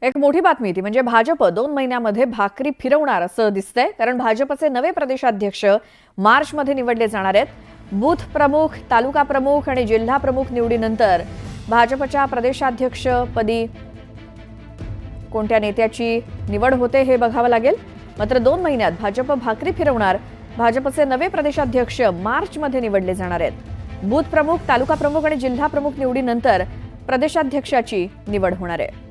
एक मोठी बातमी ती म्हणजे भाजप 2 महिन्यामध्ये भाकरी फिरवणार असं दिसतंय, कारण भाजपचे नवे प्रदेशाध्यक्ष मार्चमध्ये निवडले जाणार आहेत। बूथ प्रमुख, तालुका प्रमुख आणि जिल्हा प्रमुख निवडीनंतर भाजपच्या प्रदेशाध्यक्षपदी कोणत्या नेत्याची निवड होते हे बघावं लागेल। मात्र 2 महिन्यात भाजप भाकरी फिरवणार। भाजपचे नवे प्रदेशाध्यक्ष मार्चमध्ये निवडले जाणार आहेत। बूथ प्रमुख, तालुका प्रमुख आणि जिल्हा प्रमुख निवडीनंतर प्रदेशाध्यक्षाची निवड होणार आहे।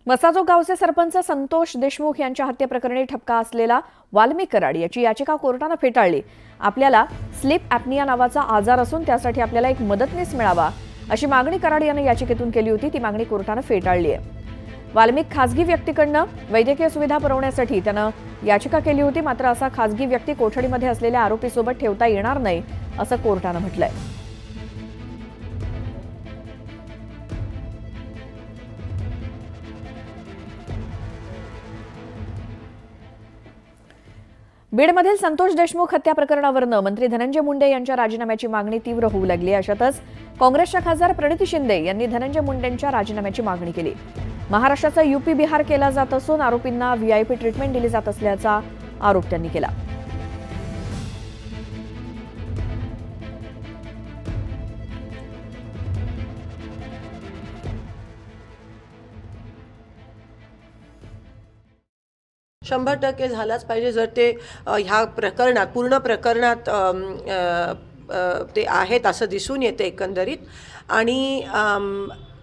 मसाजोग गावचे सरपंच संतोष देशमुख यांच्या हत्येप्रकरणी ठपका असलेला वाल्मिक कराड याची याचिका कोर्टाने फेटाळली। आपल्याला स्लीप ॲपनिया नावाचा आजार असून त्यासाठी आपल्याला एक मदतनीस मिळावा अशी मागणी कराड याने याचिकेतून केली होती। ती मागणी कोर्टाने फेटाळली आहे। वाल्मिक खासगी व्यक्तीकडनं वैद्यकीय सुविधा पुरवण्यासाठी त्यानं याचिका केली होती। मात्र असा खासगी व्यक्ती कोठडीमध्ये असलेल्या आरोपीसोबत ठेवता येणार नाही असं कोर्टाने म्हटलंय। बीडमधील संतोष देशमुख हत्या प्रकरणावरून मंत्री धनंजय मुंडे यांच्या राजीनाम्याची मागणी तीव्र होऊ लागली। अशातच काँग्रेसच्या खासदार प्रणिती शिंदे यांनी धनंजय मुंडेंच्या राजीनाम्याची मागणी केली। महाराष्ट्राचा यूपी बिहार केला जात असून आरोपींना व्हीआयपी ट्रीटमेंट दिली जात असल्याचा आरोप त्यांनी केला। शंभर टक्के झालाच पाहिजे। जर ते ह्या प्रकरणात पूर्ण प्रकरणात ते आहेत असं दिसून येते एकंदरीत। आणि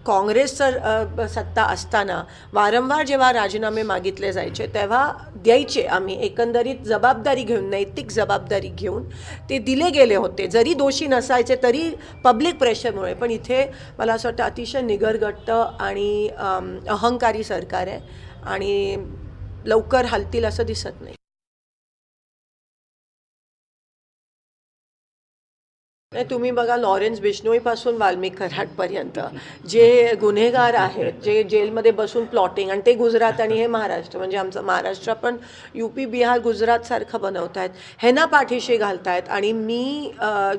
काँग्रेसचं सत्ता असताना वारंवार जेव्हा राजीनामे मागितले जायचे तेव्हा द्यायचे आम्ही एकंदरीत जबाबदारी घेऊन, नैतिक जबाबदारी घेऊन ते दिले गेले होते, जरी दोषी नसायचे तरी पब्लिक प्रेशरमुळे। पण इथे मला असं वाटतं अतिशय निगरगट्ट आणि अहंकारी सरकार आहे आणि लवकर हलतील असं दिसत नाही। तुम्ही बघा, लॉरेन्स बिश्नोईपासून वाल्मिक कराडपर्यंत जे गुन्हेगार आहेत, जे जेलमध्ये बसून प्लॉटिंग, आणि ते गुजरात आणि हे महाराष्ट्र, म्हणजे आमचं महाराष्ट्र पण यूपी बिहार गुजरात सारखं बनवत आहेत, ह्यांना पाठीशी घालतायत। आणि मी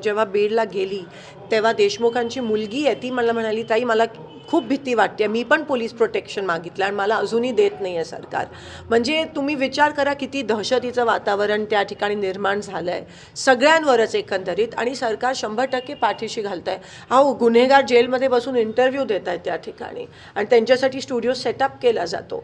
जेव्हा बीडला गेली तेव्हा देशमुखांची मुलगी आहे ती मला म्हणाली, ताई मला खूप भीती वाटते, मी पण पोलीस प्रोटेक्शन मागितलं आणि मला अजूनही देत नाही आहे सरकार। म्हणजे तुम्ही विचार करा किती दहशतीचं वातावरण त्या ठिकाणी निर्माण झालं आहे सगळ्यांवरच एकंदरीत। आणि सरकार 100% पाठीशी घालत आहे। अहो, गुन्हेगार जेलमध्ये बसून इंटरव्ह्यू देत आहेत त्या ठिकाणी आणि त्यांच्यासाठी स्टुडिओ सेटअप केला जातो।